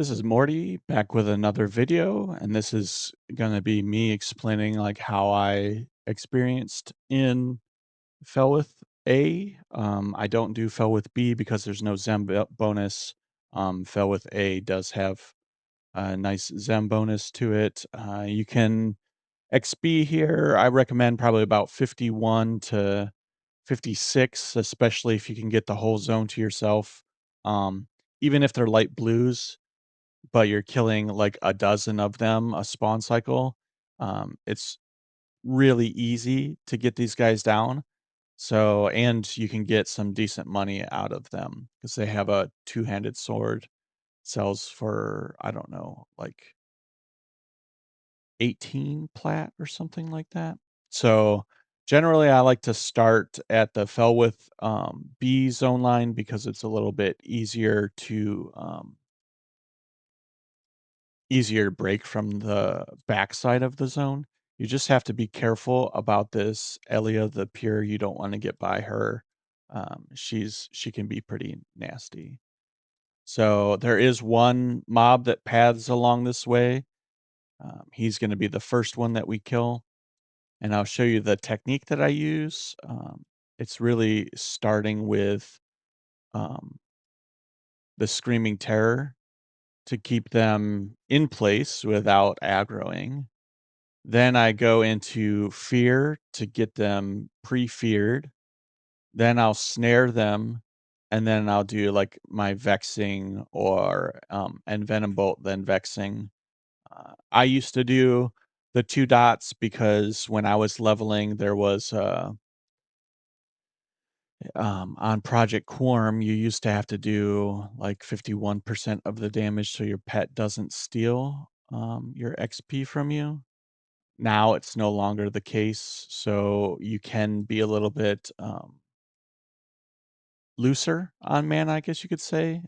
This is Morty back with another video, and this is going to be me explaining like how I experienced in Felwith A. I don't do Felwith B because there's no Zem bonus. Felwith A does have a nice Zem bonus to it. You can XP here. I recommend probably about 51 to 56, especially if you can get the whole zone to yourself. Um, Even if they're light blues but you're killing like a dozen of them a spawn cycle, it's really easy to get these guys down. So, and you can get some decent money out of them because they have a two-handed sword, sells for, I don't know, like 18 plat or something like that. So generally I like to start at the Felwith B zone line because it's a little bit easier to break from the backside of the zone. You just have to be careful about this Elia the Pure. You don't want to get by her. She can be pretty nasty. So there is one mob that paths along this way. He's going to be the first one that we kill, and I'll show you the technique that I use. It's really starting with um, the Screaming Terror to keep them in place without aggroing. Then I go into fear to get them pre-feared. Then I'll snare them, and then I'll do like my vexing or envenom bolt, then vexing. I used to do the 2 dots because when I was leveling, there was on Project Quarm, you used to have to do like 51% of the damage so your pet doesn't steal your XP from you. Now it's no longer the case, so you can be a little bit looser on mana, I guess you could say,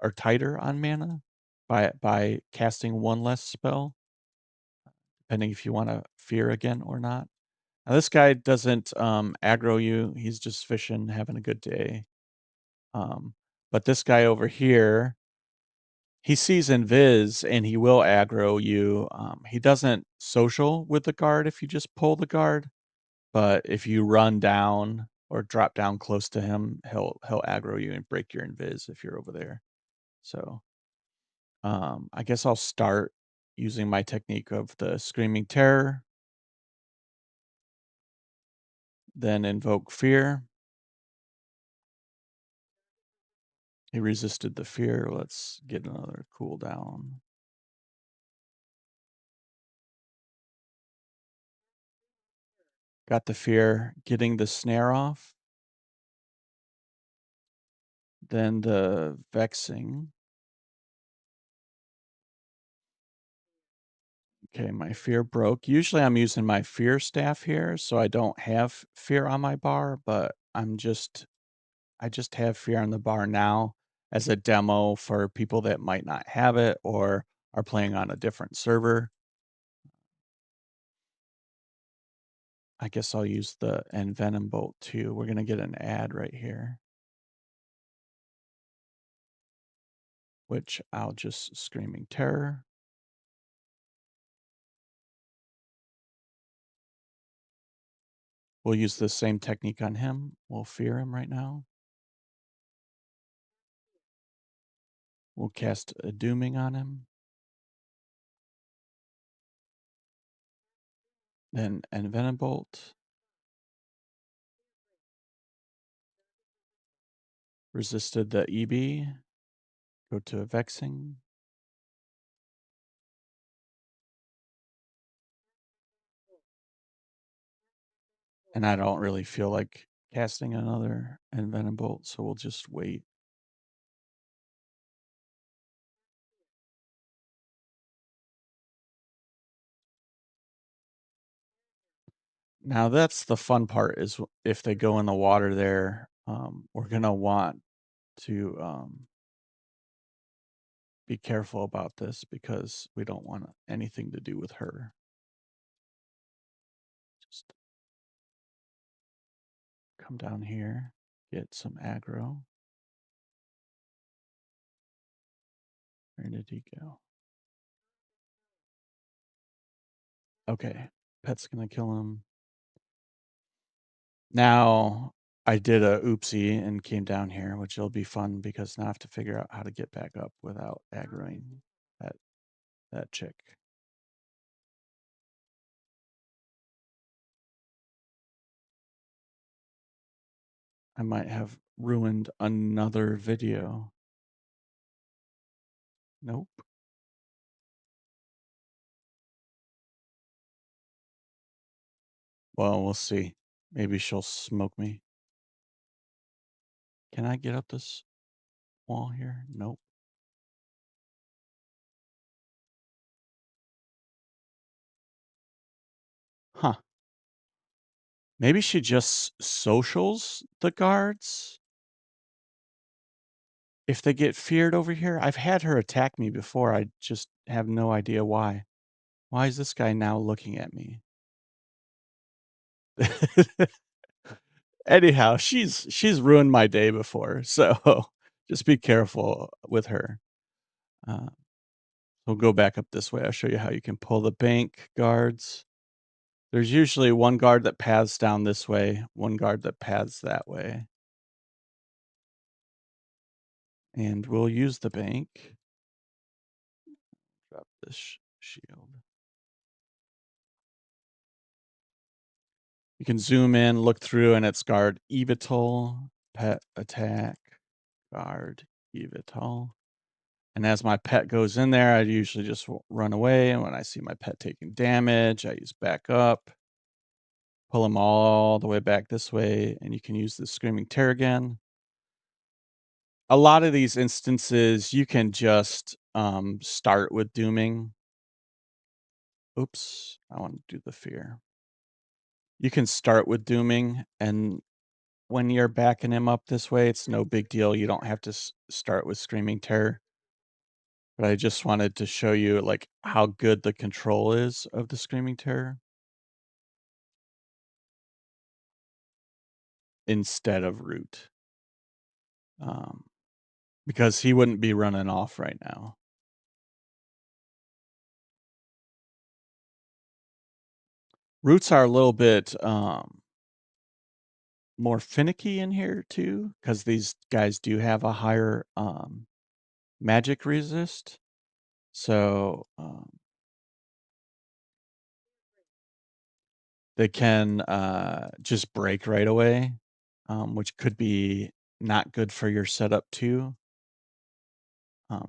or tighter on mana by casting one less spell, depending if you want to fear again or not. Now this guy doesn't aggro you; he's just fishing, having a good day. Um, but this guy over here, he sees invis and he will aggro you. He doesn't social with the guard if you just pull the guard. But if you run down or drop down close to him, he'll aggro you and break your invis if you're over there. So I guess I'll start using my technique of the Screaming Terror, then invoke Fear. He resisted the fear. Let's get another cooldown. Got the fear, getting the snare off. Then the vexing. Okay, my fear broke. Usually I'm using my fear staff here, so I don't have fear on my bar, but I just have fear on the bar now as a demo for people that might not have it or are playing on a different server. I guess I'll use the envenom bolt too. We're gonna get an ad right here, which I'll just Screaming Terror. We'll use the same technique on him. We'll fear him right now. We'll cast a dooming on him. Then envenom bolt. Resisted the EB. Go to a vexing. And I don't really feel like casting another envenom bolt, so we'll just wait. Now that's the fun part is if they go in the water there, we're gonna want to be careful about this because we don't want anything to do with her. Just come down here, get some aggro. Where did he go? Okay. Pet's gonna kill him. Now, I did a oopsie and came down here, which will be fun because now I have to figure out how to get back up without aggroing that that chick. I might have ruined another video. Nope. Well, we'll see. Maybe she'll smoke me. Can I get up this wall here? Nope. Huh. Maybe she just socials the guards if they get feared over here. I've had her attack me before. I just have no idea why. Why is this guy now looking at me? Anyhow, she's ruined my day before, so just be careful with her. Uh, we'll go back up this way. I'll show you how you can pull the bank guards. There's usually one guard that paths down this way, one guard that paths that way. And we'll use the bank. Drop this shield. You can zoom in, look through, and it's guard evital, pet attack, guard evital. And as my pet goes in there, I usually just run away. And when I see my pet taking damage, I use back up, pull him all the way back this way, and you can use the Screaming Terror again. A lot of these instances, you can just start with dooming. Oops, I want to do the fear. You can start with dooming, and when you're backing him up this way, it's no big deal. You don't have to start with Screaming Terror. But I just wanted to show you, like, how good the control is of the Screaming Terror instead of Root, um, because he wouldn't be running off right now. Roots are a little bit, more finicky in here too, because these guys do have a higher, magic resist. So, they can, just break right away, which could be not good for your setup too.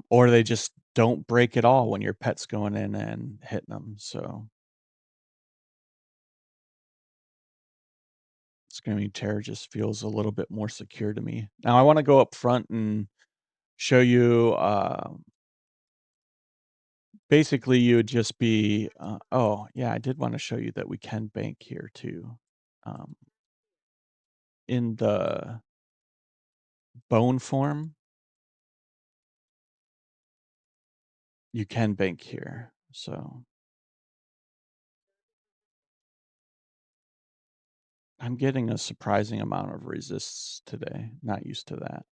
Or they just don't break at all when your pet's going in and hitting them. So Screaming Terror just feels a little bit more secure to me. Now I want to go up front and show you. Basically, you would just be. Oh yeah, I did want to show you that we can bank here too. Um, in the bone form, you can bank here. So I'm getting a surprising amount of resists today. Not used to that.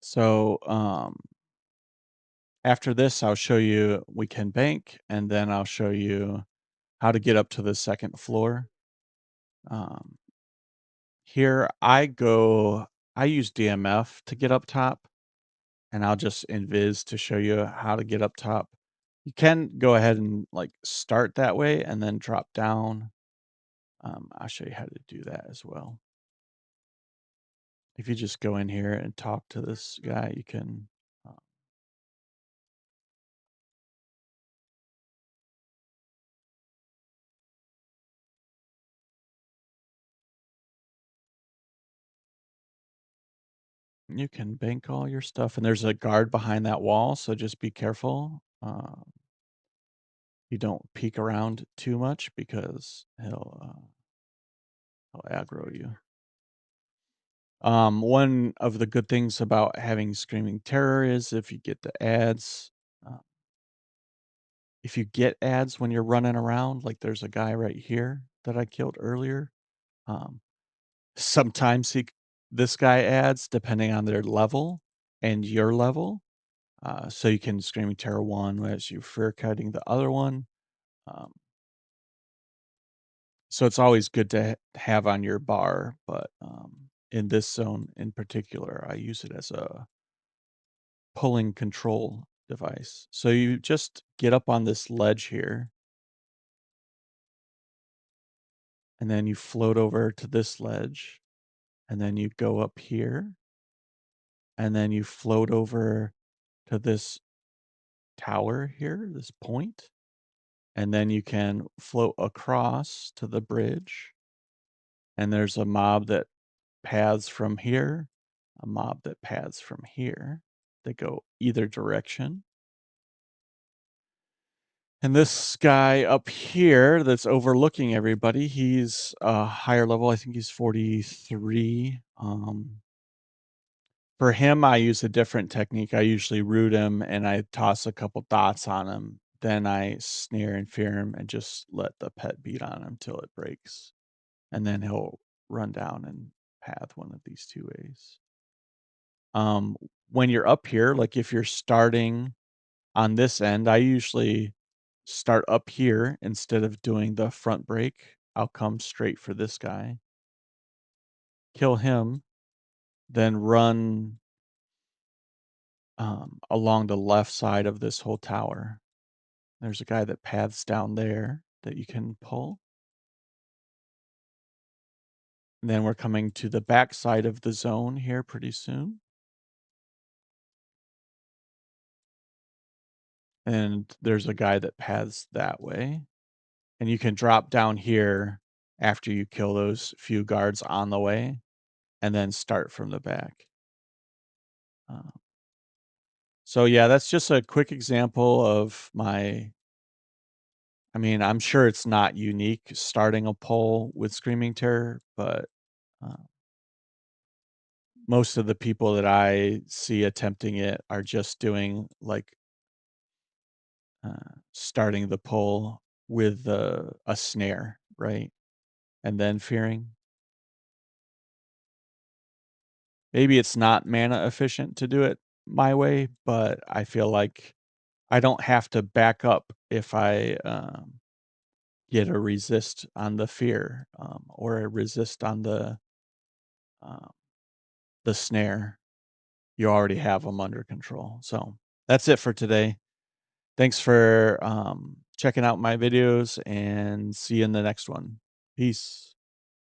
So after this, I'll show you we can bank, and then I'll show you how to get up to the second floor. Um, here, I use DMF to get up top, and I'll just invis to show you how to get up top. You can go ahead and like start that way and then drop down. I'll show you how to do that as well. If you just go in here and talk to this guy, uh, you can bank all your stuff, and there's a guard behind that wall, so just be careful. You don't peek around too much because he'll aggro you. One of the good things about having Screaming Terror is if you get the ads, uh, if you get ads when you're running around, like there's a guy right here that I killed earlier. Um, sometimes this guy adds depending on their level and your level. So you can Screaming Terror one as you fur kiting the other one. Um, so it's always good to have on your bar, but in this zone in particular, I use it as a pulling control device. So you just get up on this ledge here, and then you float over to this ledge, and then you go up here, and then you float over to this tower here, this point, and then you can float across to the bridge, and there's a mob that paths from here, a mob that paths from here. They go either direction. And this guy up here that's overlooking everybody, he's a higher level. I think he's 43. For him, I use a different technique. I usually root him and I toss a couple dots on him. Then I snare and fear him and just let the pet beat on him till it breaks. And then he'll run down and path one of these two ways. Um, when you're up here, like if you're starting on this end, I usually start up here instead of doing the front break. I'll come straight for this guy, kill him, then run along the left side of this whole tower. There's a guy that paths down there that you can pull. And then we're coming to the back side of the zone here pretty soon. And there's a guy that paths that way. And you can drop down here after you kill those few guards on the way and then start from the back. Uh, so yeah, that's just a quick example of I mean, I'm sure it's not unique starting a poll with Screaming Terror, but uh, most of the people that I see attempting it are just doing like starting the poll with a snare, right? And then fearing. Maybe it's not mana efficient to do it my way, but I feel like I don't have to back up if I get a resist on the fear or a resist on um, the snare. You already have them under control. So that's it for today. Thanks for checking out my videos and see you in the next one. Peace.